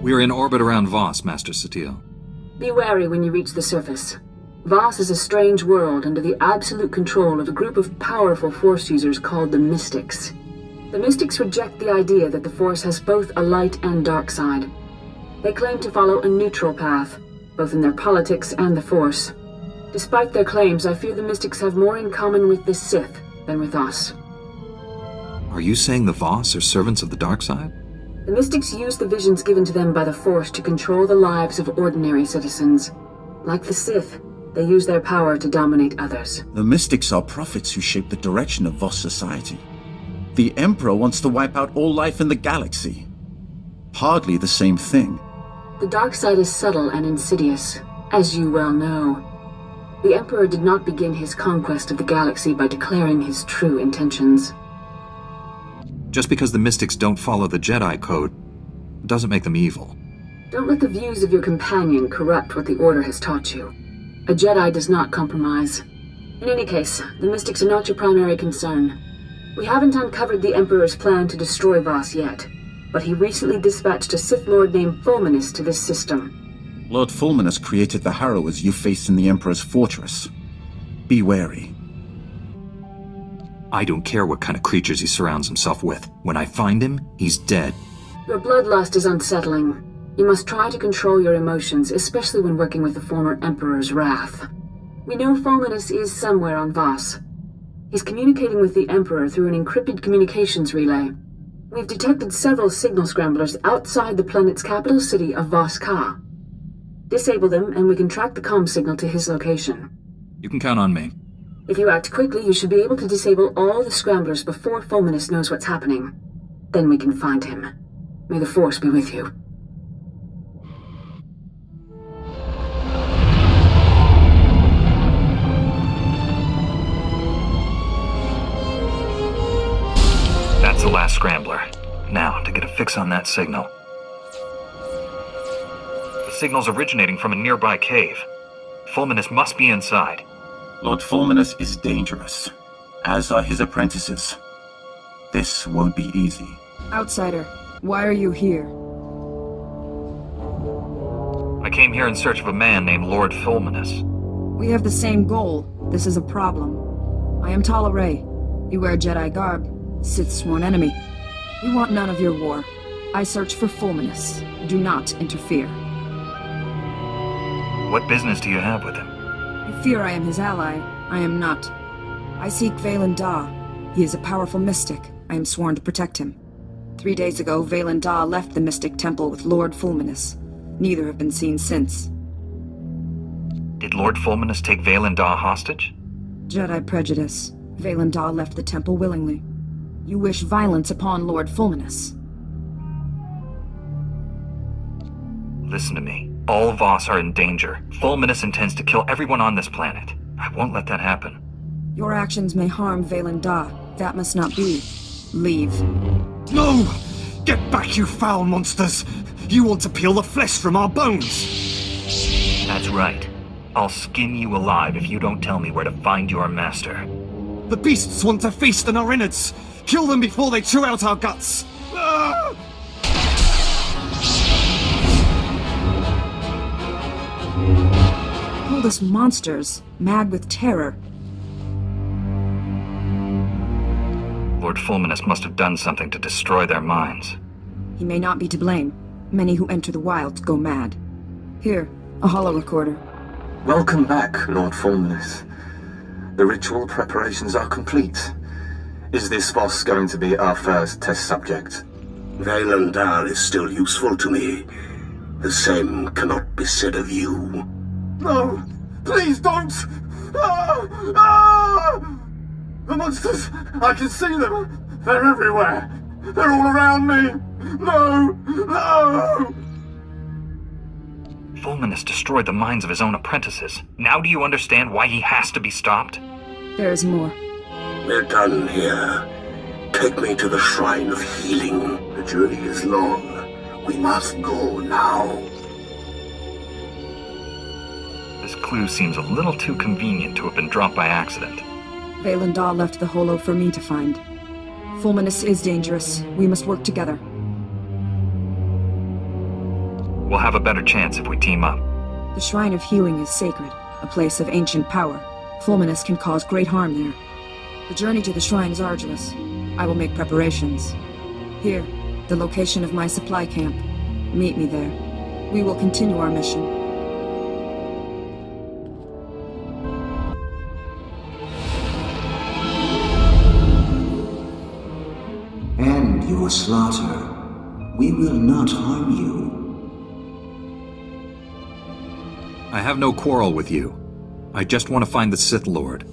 We're in orbit around Voss, Master Satele. Be wary when you reach the surface. Voss is a strange world under the absolute control of a group of powerful Force users called the Mystics. The Mystics reject the idea that the Force has both a light and dark side. They claim to follow a neutral path, both in their politics and the Force. Despite their claims, I fear the Mystics have more in common with the Sith than with us. Are you saying the Voss are servants of the dark side? The Mystics use the visions given to them by the Force to control the lives of ordinary citizens. Like the Sith, they use their power to dominate others. The Mystics are prophets who shape the direction of Voss society. The Emperor wants to wipe out all life in the galaxy. Hardly the same thing. The dark side is subtle and insidious, as you well know. The Emperor did not begin his conquest of the galaxy by declaring his true intentions. Just because the Mystics don't follow the Jedi code doesn't make them evil. Don't let the views of your companion corrupt what the Order has taught you. A Jedi does not compromise. In any case, the Mystics are not your primary concern. We haven't uncovered the Emperor's plan to destroy Voss yet, but he recently dispatched a Sith Lord named Fulminus to this system. Lord Fulminus created the Harrowers you faced in the Emperor's fortress. Be wary. I don't care what kind of creatures he surrounds himself with. When I find him, he's dead. Your bloodlust is unsettling. You must try to control your emotions, especially when working with the former Emperor's wrath. We know Fulminus is somewhere on Voss. He's communicating with the Emperor through an encrypted communications relay. We've detected several signal scramblers outside the planet's capital city of Voss Ka. Disable them, and we can track the comm signal to his location. You can count on me. If you act quickly, you should be able to disable all the scramblers before Fulminus knows what's happening. Then we can find him. May the Force be with you. That's the last scrambler. Now, to get a fix on that signal. The signal's originating from a nearby cave. Fulminus must be inside. Lord Fulminus is dangerous, as are his apprentices. This won't be easy. Outsider, why are you here? I came here in search of a man named Lord Fulminus. We have the same goal. This is a problem. I am Tala Ray. You wear Jedi garb. Sith's sworn enemy. We want none of your war. I search for Fulminus. Do not interfere. What business do you have with him? You fear I am his ally. I am not. I seek Valen Da. He is a powerful mystic. I am sworn to protect him. 3 days ago, Valen Da left the Mystic Temple with Lord Fulminus. Neither have been seen since. Did Lord Fulminus take Valen Da hostage? Jedi prejudice. Valen Da left the temple willingly. You wish violence upon Lord Fulminus. Listen to me. All Voss are in danger. Fulminus intends to kill everyone on this planet. I won't let that happen. Your actions may harm Valen Da. That must not be. Leave. No! Get back, you foul monsters! You want to peel the flesh from our bones! That's right. I'll skin you alive if you don't tell me where to find your master. The beasts want to feast on our innards! Kill them before they chew out our guts! Ah! All us monsters, mad with terror. Lord Fulminus must have done something to destroy their minds. He may not be to blame. Many who enter the wilds go mad. Here, a holo recorder. Welcome back, Lord Fulminus. The ritual preparations are complete. Is this Voss going to be our first test subject? Valen Da is still useful to me. The same cannot be said of you. No! Please don't! Ah! Ah! The monsters! I can see them! They're everywhere! They're all around me! No! No! Fulminus destroyed the minds of his own apprentices. Now do you understand why he has to be stopped? There is more. We're done here. Take me to the Shrine of Healing. The journey is long. We must go now. This clue seems a little too convenient to have been dropped by accident. Valen Da left the holo for me to find. Fulminus is dangerous. We must work together. We'll have a better chance if we team up. The Shrine of Healing is sacred, a place of ancient power. Fulminus can cause great harm there. The journey to the shrine is arduous. I will make preparations. Here, the location of my supply camp. Meet me there. We will continue our mission. End your slaughter. We will not harm you. I have no quarrel with you. I just want to find the Sith Lord.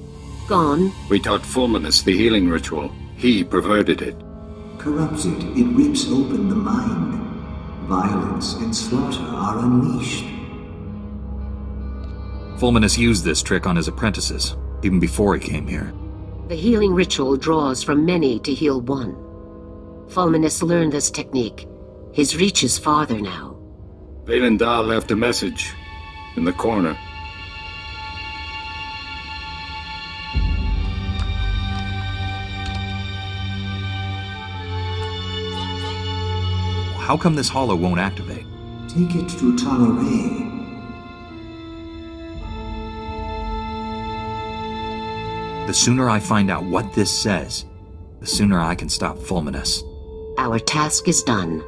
Gone. We taught Fulminus the healing ritual. He perverted it. Corrupted, it rips open the mind. Violence and slaughter are unleashed. Fulminus used this trick on his apprentices, even before he came here. The healing ritual draws from many to heal one. Fulminus learned this technique. His reach is farther now. Vaylin Dahl left a message in the corner. How come this hollow won't activate? Take it to Talaray. The sooner I find out what this says, the sooner I can stop Fulminus. Our task is done.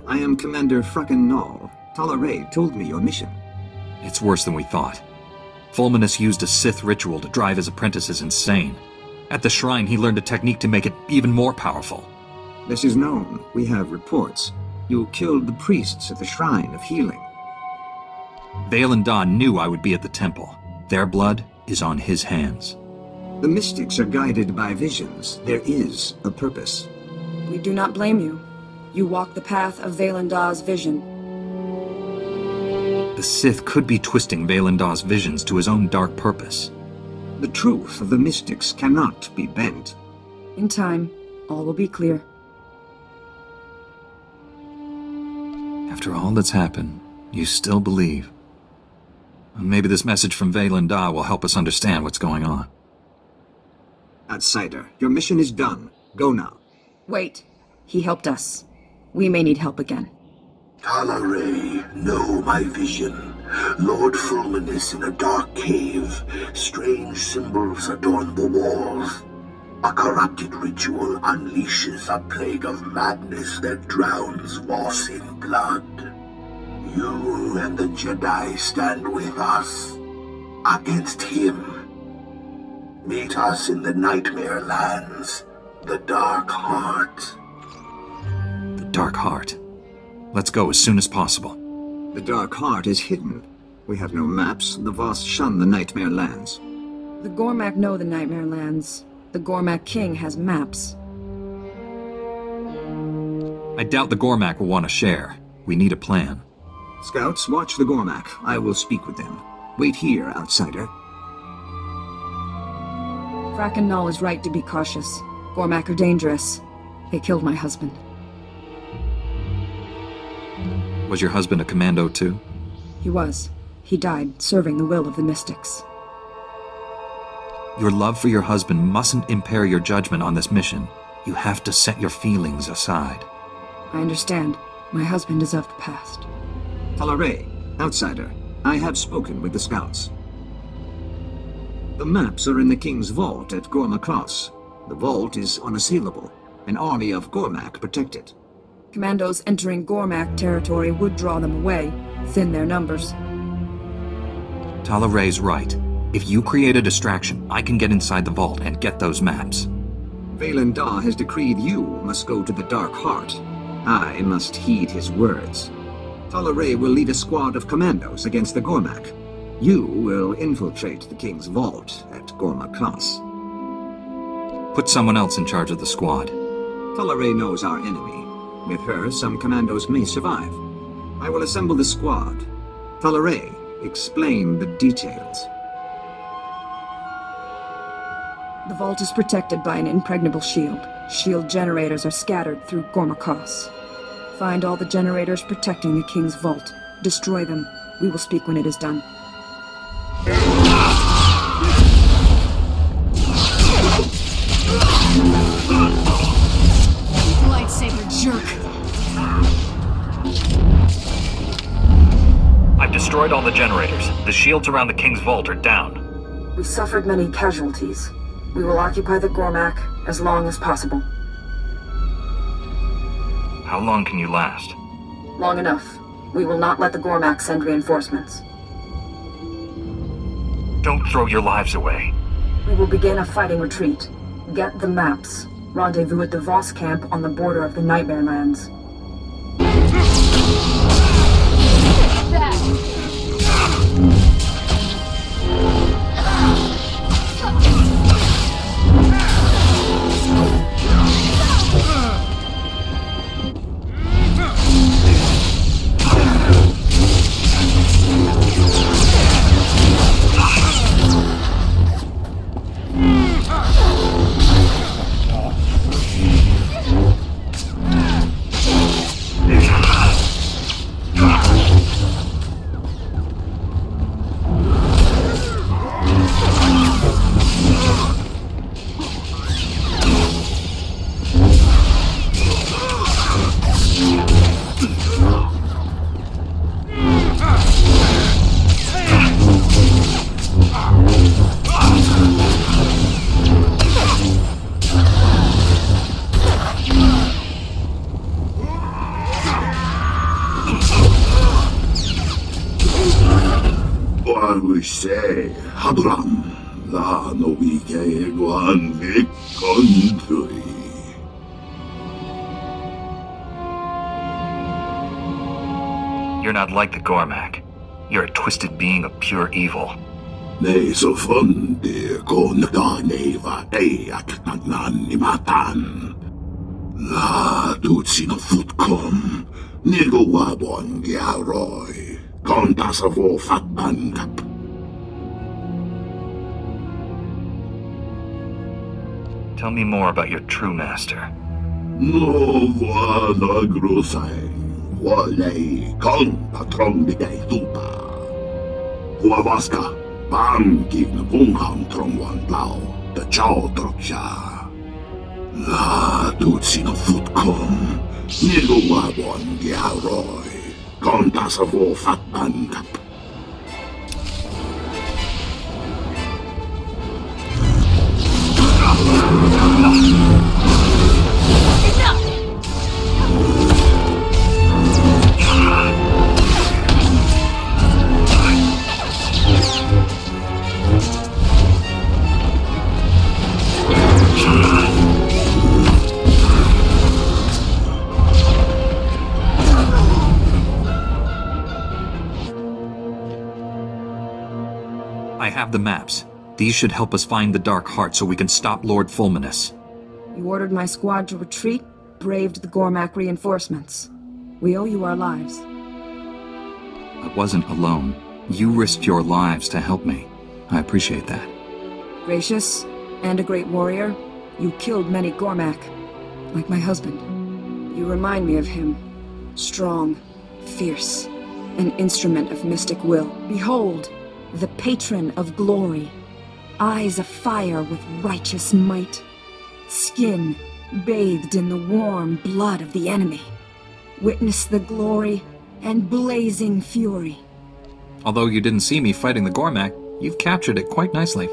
I am Commander Fracken Nall. Talaray told me your mission. It's worse than we thought. Fulminus used a Sith ritual to drive his apprentices insane. At the shrine, he learned a technique to make it even more powerful. This is known. We have reports. You killed the priests at the Shrine of Healing. Vaylin Dawn knew I would be at the temple. Their blood is on his hands. The mystics are guided by visions. There is a purpose. We do not blame you. You walk the path of Vaylin Daw's vision. The Sith could be twisting Vaylin Daw's visions to his own dark purpose. The truth of the mystics cannot be bent. In time, all will be clear. After all that's happened, you still believe. Maybe this message from Vaylin Daw will help us understand what's going on. Outsider, your mission is done. Go now. Wait. He helped us. We may need help again. Talaray, know my vision. Lord Fulminus in a dark cave. Strange symbols adorn the walls. A corrupted ritual unleashes a plague of madness that drowns Voss in blood. You and the Jedi stand with us. Against him. Meet us in the Nightmare Lands. The Dark Heart. The Dark Heart. Let's go as soon as possible. The Dark Heart is hidden. We have no maps. The Voss shun the Nightmare Lands. The Gormak know the Nightmare Lands. The Gormak King has maps. I doubt the Gormak will want to share. We need a plan. Scouts, watch the Gormak. I will speak with them. Wait here, outsider. Fracken Null is right to be cautious. Gormak are dangerous. They killed my husband. Was your husband a commando too? He was. He died serving the will of the mystics. Your love for your husband mustn't impair your judgment on this mission. You have to set your feelings aside. I understand. My husband is of the past. Talaray, outsider, I have spoken with the scouts. The maps are in the King's vault at Gorma Cross. The vault is unassailable. An army of Gormak protect it. Commandos entering Gormak territory would draw them away, thin their numbers. Talaray's right. If you create a distraction, I can get inside the vault and get those maps. Vaylin Daw has decreed you must go to the Dark Heart. I must heed his words. Talaray will lead a squad of commandos against the Gormak. You will infiltrate the King's vault at Gorma Cross. Put someone else in charge of the squad. Talaray knows our enemy. With her, some commandos may survive. I will assemble the squad. Talaray, explain the details. The vault is protected by an impregnable shield. Shield generators are scattered through Gorma Cross. Find all the generators protecting the King's vault. Destroy them. We will speak when it is done. Lightsaber jerk. destroyed all the generators. The shields around the King's Vault are down. We suffered many casualties. We will occupy the Gormak as long as possible. How long can you last? Long enough. We will not let the Gormak send reinforcements. Don't throw your lives away. We will begin a fighting retreat. Get the maps. Rendezvous at the Voss camp on the border of the Nightmare Lands. 하도람 나 노비게 관객 건드리 You're not like the Gormak. You're a twisted being of pure evil. 내 소fon데 고나가네와 에약 나난니마탄 라 두치노 풋콤 니고 와본 야로이 건다서고 fat반갑 Tell me more about your true master. 노와나 그로사이 원래 건 파트롱비게 두파 후아바스카 밤기는 봉함 트롱원라오 더 저드럽샤 라 두치노 풋콤 니고 와본 야로이 건다서고 fat반갑 I have the maps. These should help us find the Dark Heart so we can stop Lord Fulminus. You ordered my squad to retreat, braved the Gormak reinforcements. We owe you our lives. I wasn't alone. You risked your lives to help me. I appreciate that. Gracious, and a great warrior, you killed many Gormak, like my husband. You remind me of him. Strong, fierce, an instrument of mystic will. Behold, the patron of glory. Eyes afire with righteous might. Skin bathed in the warm blood of the enemy. Witness the glory and blazing fury. Although you didn't see me fighting the Gormak, you've captured it quite nicely.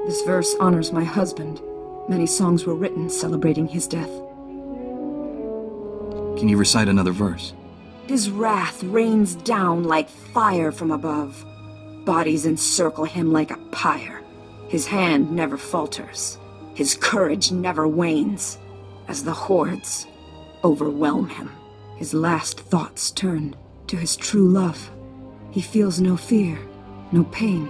This verse honors my husband. Many songs were written celebrating his death. Can you recite another verse? His wrath rains down like fire from above. Bodies encircle him like a pyre. His hand never falters. His courage never wanes. As the hordes overwhelm him, his last thoughts turn to his true love. He feels no fear, no pain.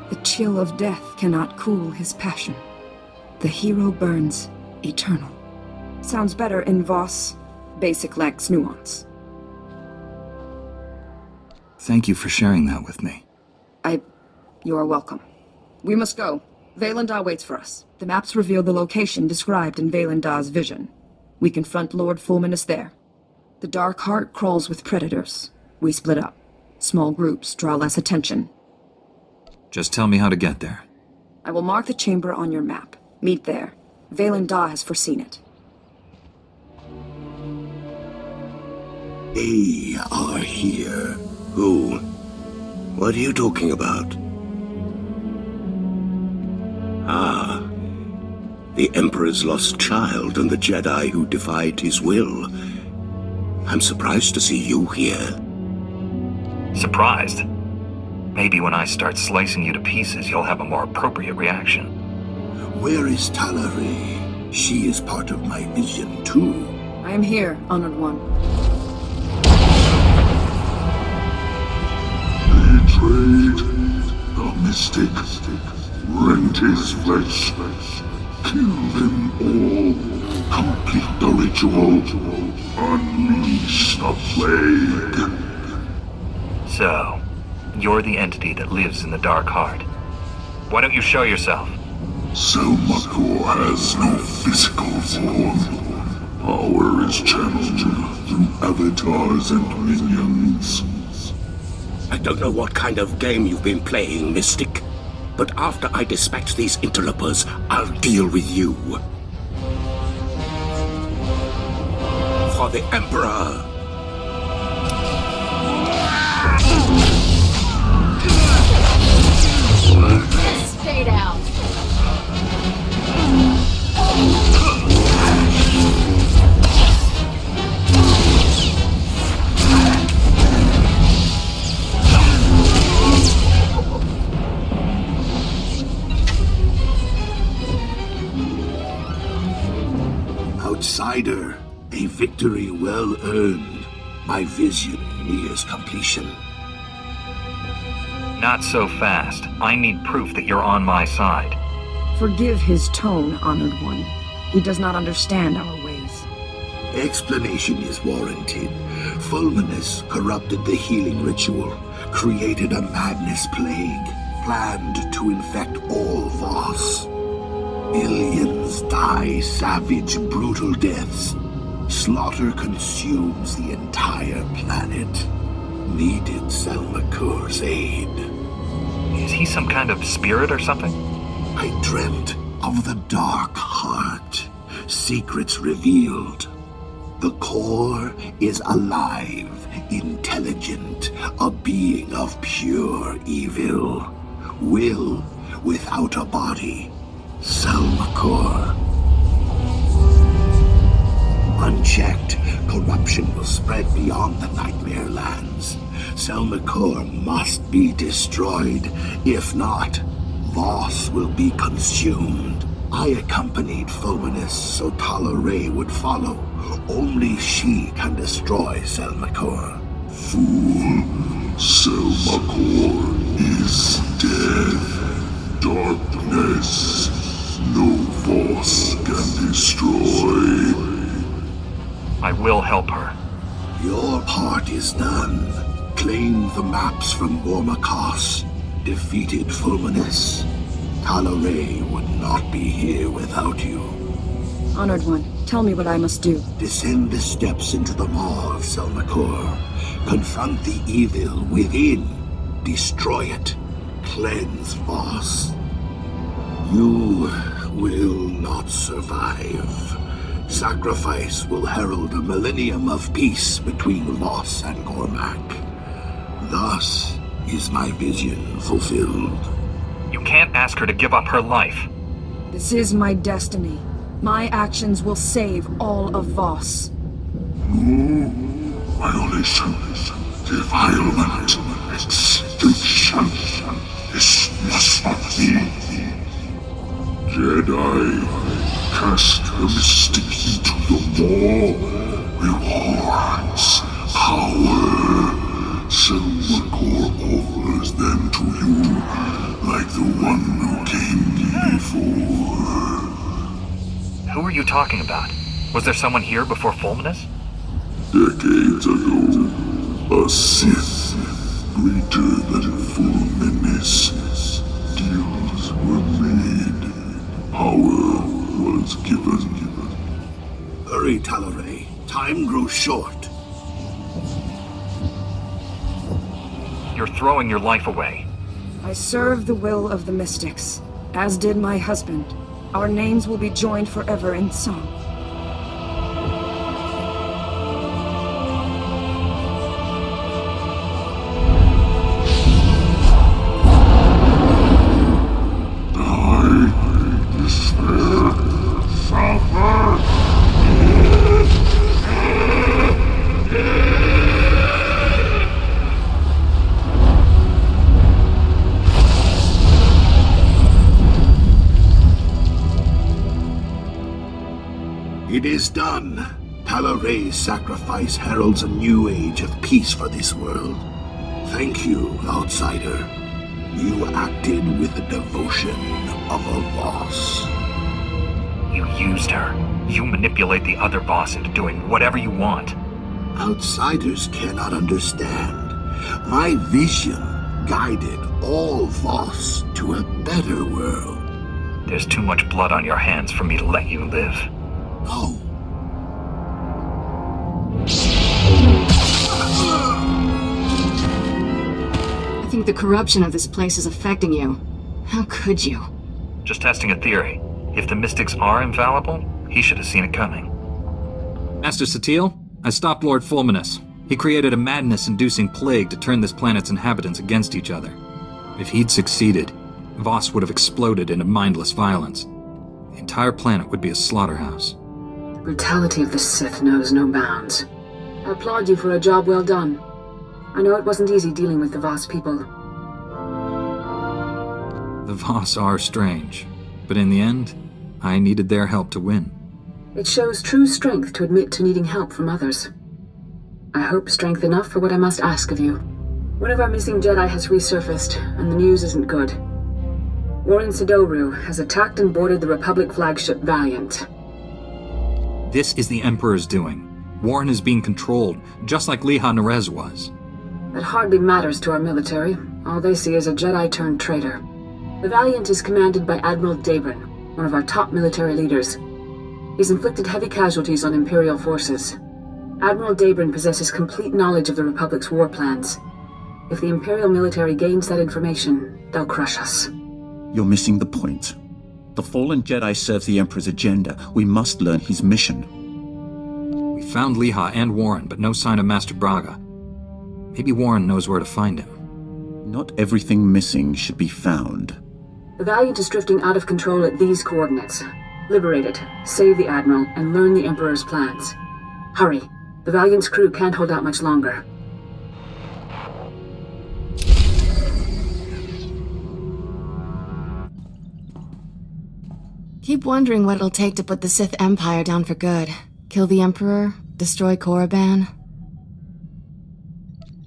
The chill of death cannot cool his passion. The hero burns eternal. Sounds better in Voss. Basic lacks nuance. Thank you for sharing that with me. You are welcome. We must go. Valendah waits for us. The maps reveal the location described in Valendah's vision. We confront Lord Fulminus there. The Dark Heart crawls with predators. We split up. Small groups draw less attention. Just tell me how to get there. I will mark the chamber on your map. Meet there. Valendah has foreseen it. They are here. Who? What are you talking about? Ah, the Emperor's lost child and the Jedi who defied his will. I'm surprised to see you here. Surprised? Maybe when I start slicing you to pieces, you'll have a more appropriate reaction. Where is Talare? She is part of my vision, too. I am here, Honored One. Betrayed. The mystic. Rent his flesh. Kill them all. Complete the ritual. Unleash the plague. So, you're the entity that lives in the Dark Heart. Why don't you show yourself? Selmakor has no physical form. Power is channeled through avatars and minions. I don't know what kind of game you've been playing, Mystic, but after I dispatch these interlopers, I'll deal with you. For the Emperor! Stay down. Outsider, a victory well earned. My vision nears completion. Not so fast. I need proof that you're on my side. Forgive his tone, Honored One. He does not understand our ways. Explanation is warranted. Fulminus corrupted the healing ritual, created a madness plague, planned to infect all Voss. Millions die savage, brutal deaths. Slaughter consumes the entire planet. Needed Selmakur's aid. Is he some kind of spirit or something? I dreamt of the Dark Heart. Secrets revealed. The core is alive, intelligent, a being of pure evil. Will without a body. Selmakor. Unchecked, corruption will spread beyond the Nightmare Lands. Selmakor must be destroyed. If not, Voss will be consumed. I accompanied Fulminus so Talare would follow. Only she can destroy Selmakor. Fool. Selmakor is dead. Darkness. No Voss can destroy. I will help her. Your part is done. Claim the maps from Gormakos. Defeated Fulminus. Talare would not be here without you. Honored One, tell me what I must do. Descend the steps into the maw of Selmakor. Confront the evil within. Destroy it. Cleanse Voss. You will not survive. Sacrifice will herald a millennium of peace between Voss and Gormak. Thus is my vision fulfilled. You can't ask her to give up her life. This is my destiny. My actions will save all of Voss. No. Violation. Defilement. Extinction. This must not be. Jedi, cast the mystic into the maw. Rewards. Power. Selmakor offers them to you, like the one who came before. Who are you talking about? Was there someone here before Fulminus? Decades ago, a Sith, greater than Fulminus, deals were made. Power was given. Hurry, Talare. Time grows short. You're throwing your life away. I serve the will of the Mystics, as did my husband. Our names will be joined forever in song. Thalaray's sacrifice heralds a new age of peace for this world. Thank you, outsider. You acted with the devotion of a Voss. You used her. You manipulate the other Voss into doing whatever you want. Outsiders cannot understand. My vision guided all Voss to a better world. There's too much blood on your hands for me to let you live. No. I think the corruption of this place is affecting you. How could you? Just testing a theory. If the mystics are infallible, he should have seen it coming. Master Satil, I stopped Lord Fulminus. He created a madness-inducing plague to turn this planet's inhabitants against each other. If he'd succeeded, Voss would have exploded into mindless violence. The entire planet would be a slaughterhouse. The brutality of the Sith knows no bounds. I applaud you for a job well done. I know it wasn't easy dealing with the Voss people. The Voss are strange, but in the end, I needed their help to win. It shows true strength to admit to needing help from others. I hope strength enough for what I must ask of you. One of our missing Jedi has resurfaced, and the news isn't good. Warren Sidoru has attacked and boarded the Republic flagship Valiant. This is the Emperor's doing. Warren is being controlled, just like Liha Nerez was. That hardly matters to our military. All they see is a Jedi-turned-traitor. The Valiant is commanded by Admiral Dabron, one of our top military leaders. He's inflicted heavy casualties on Imperial forces. Admiral Dabron possesses complete knowledge of the Republic's war plans. If the Imperial military gains that information, they'll crush us. You're missing the point. The fallen Jedi serves the Emperor's agenda. We must learn his mission. We found Liha and Warren, but no sign of Master Braga. Maybe Warren knows where to find him. Not everything missing should be found. The Valiant is drifting out of control at these coordinates. Liberate it, save the Admiral, and learn the Emperor's plans. Hurry. The Valiant's crew can't hold out much longer. Keep wondering what it'll take to put the Sith Empire down for good. Kill the Emperor, destroy Korriban.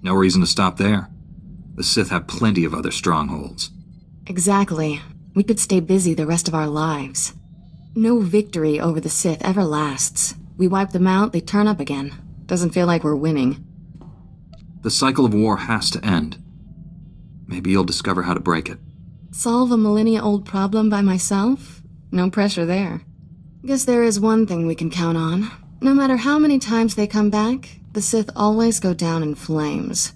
No reason to stop there. The Sith have plenty of other strongholds. Exactly. We could stay busy the rest of our lives. No victory over the Sith ever lasts. We wipe them out, they turn up again. Doesn't feel like we're winning. The cycle of war has to end. Maybe you'll discover how to break it. Solve a millennia-old problem by myself? No pressure there. Guess there is one thing we can count on. No matter how many times they come back, the Sith always go down in flames.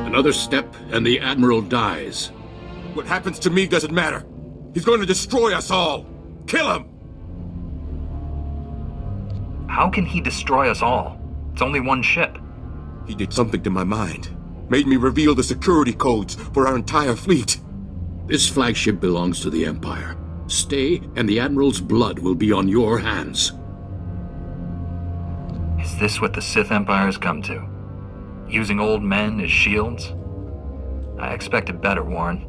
Another step, and the Admiral dies. What happens to me doesn't matter. He's going to destroy us all. Kill him! How can he destroy us all? It's only one ship. He did something to my mind. Made me reveal the security codes for our entire fleet. This flagship belongs to the Empire. Stay, and the Admiral's blood will be on your hands. Is this what the Sith Empire has come to? Using old men as shields? I expected better, Warren.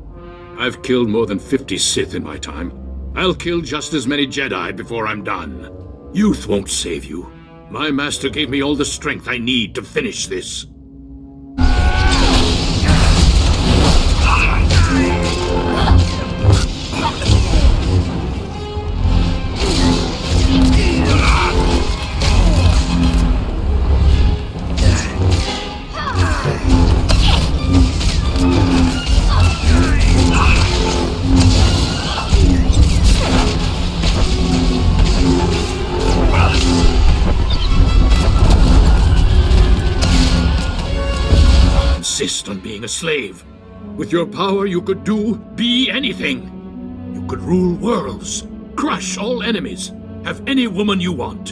I've killed more than 50 Sith in my time. I'll kill just as many Jedi before I'm done. Youth won't save you. My master gave me all the strength I need to finish this. Insist on being a slave. With your power, you could be anything. You could rule worlds, crush all enemies, have any woman you want.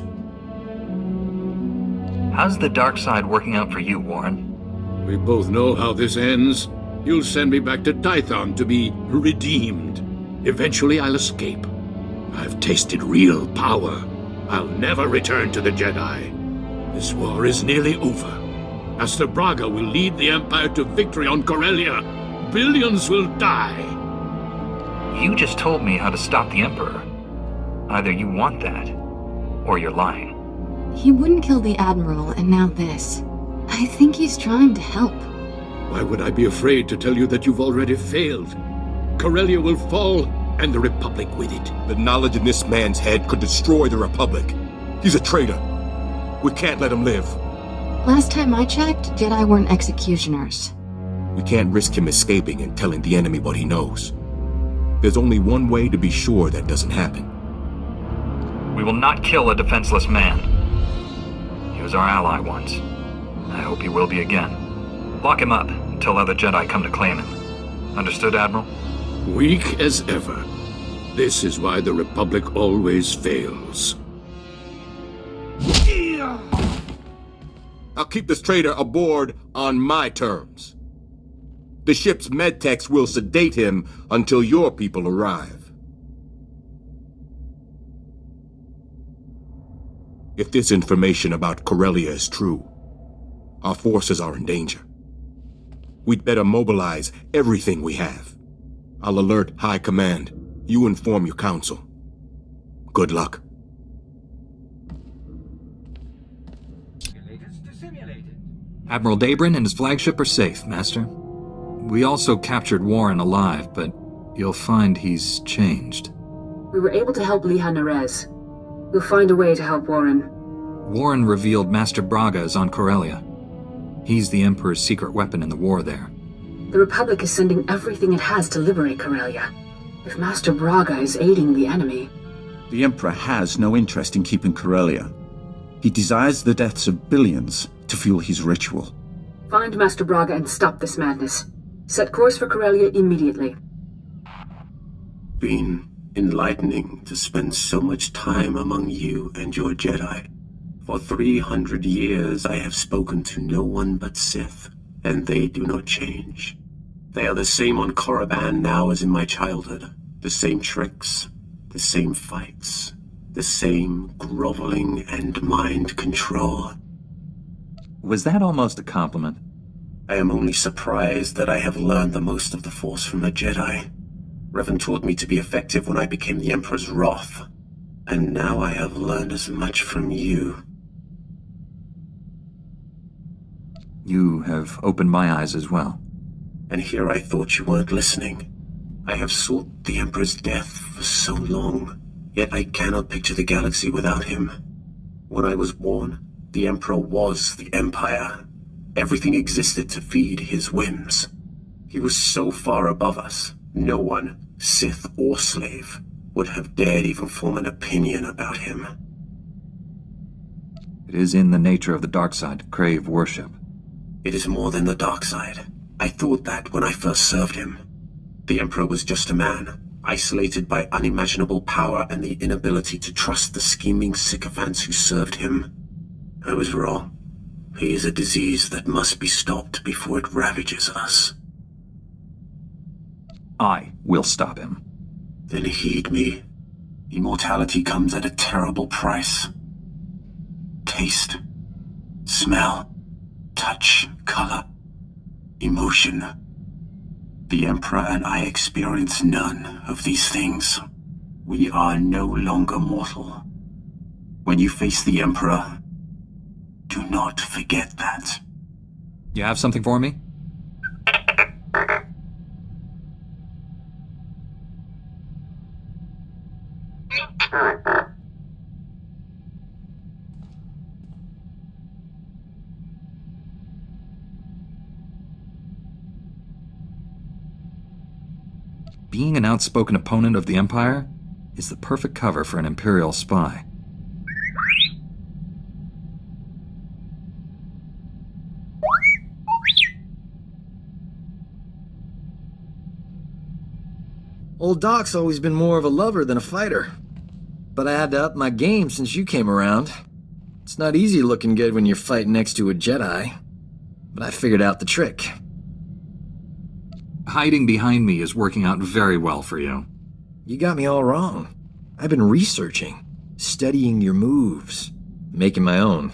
How's the dark side working out for you, Warren? We both know how this ends. You'll send me back to Tython to be redeemed. Eventually, I'll escape. I've tasted real power. I'll never return to the Jedi. This war is nearly over. Master Braga will lead the Empire to victory on Corellia. Billions will die. You just told me how to stop the Emperor. Either you want that, or you're lying. He wouldn't kill the Admiral, and now this. I think he's trying to help. Why would I be afraid to tell you that you've already failed? Corellia will fall, and the Republic with it. The knowledge in this man's head could destroy the Republic. He's a traitor. We can't let him live. Last time I checked, Jedi weren't executioners. We can't risk him escaping and telling the enemy what he knows. There's only one way to be sure that doesn't happen. We will not kill a defenseless man. He was our ally once. I hope he will be again. Lock him up until other Jedi come to claim him. Understood, Admiral? Weak as ever. This is why the Republic always fails. I'll keep this traitor aboard on my terms. The ship's medtechs will sedate him until your people arrive. If this information about Corellia is true, our forces are in danger. We'd better mobilize everything we have. I'll alert High Command. You inform your council. Good luck. Admiral Dabrin and his flagship are safe, Master. We also captured Warren alive, but you'll find he's changed. We were able to help Liha Nerez. We'll find a way to help Warren. Warren revealed Master Braga is on Corellia. He's the Emperor's secret weapon in the war there. The Republic is sending everything it has to liberate Corellia. If Master Braga is aiding the enemy... The Emperor has no interest in keeping Corellia. He desires the deaths of billions to fuel his ritual. Find Master Braga and stop this madness. Set course for Corellia immediately. Been enlightening to spend so much time among you and your Jedi. For 300 years I have spoken to no one but Sith, and they do not change. They are the same on Korriban now as in my childhood. The same tricks, the same fights, the same groveling and mind control. Was that almost a compliment? I am only surprised that I have learned the most of the Force from a Jedi. Revan taught me to be effective when I became the Emperor's wrath, and now I have learned as much from you. You have opened my eyes as well. And here I thought you weren't listening. I have sought the Emperor's death for so long, yet I cannot picture the galaxy without him. When I was born, the Emperor was the Empire. Everything existed to feed his whims. He was so far above us, no one, Sith or slave, would have dared even form an opinion about him. It is in the nature of the dark side to crave worship. It is more than the dark side. I thought that when I first served him. The Emperor was just a man, isolated by unimaginable power and the inability to trust the scheming sycophants who served him. I was wrong. He is a disease that must be stopped before it ravages us. I will stop him. Then heed me. Immortality comes at a terrible price. Taste, smell, touch, color, emotion. The Emperor and I experience none of these things. We are no longer mortal. When you face the Emperor, do not forget that. You have something for me? Being an outspoken opponent of the Empire is the perfect cover for an Imperial spy. Old Doc's always been more of a lover than a fighter. But I had to up my game since you came around. It's not easy looking good when you're fighting next to a Jedi. But I figured out the trick. Hiding behind me is working out very well for you. You got me all wrong. I've been researching, studying your moves, making my own.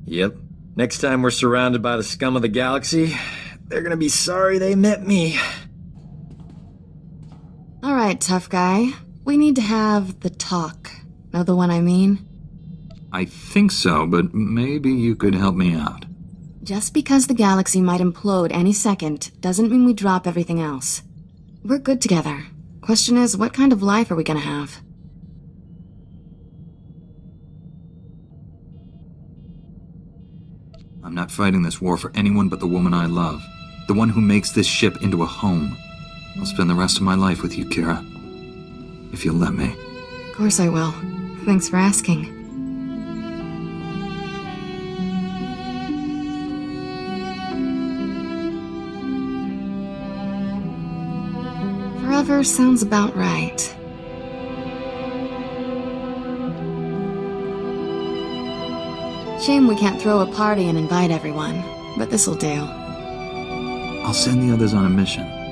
Yep. Next time we're surrounded by the scum of the galaxy, they're gonna be sorry they met me. Alright, tough guy. We need to have the talk. Know the one I mean? I think so, but maybe you could help me out. Just because the galaxy might implode any second doesn't mean we drop everything else. We're good together. Question is, what kind of life are we gonna have? I'm not fighting this war for anyone but the woman I love. The one who makes this ship into a home. I'll spend the rest of my life with you, Kira. If you'll let me. Of course I will. Thanks for asking. Forever sounds about right. Shame we can't throw a party and invite everyone, but this'll do. I'll send the others on a mission.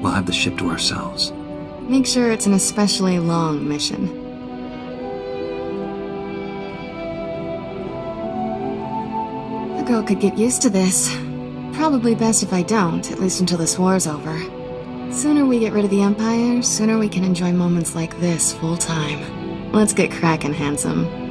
We'll have the ship to ourselves. Make sure it's an especially long mission. The girl could get used to this. Probably best if I don't, at least until this war's over. Sooner we get rid of the Empire, sooner we can enjoy moments like this full time. Let's get crackin', handsome.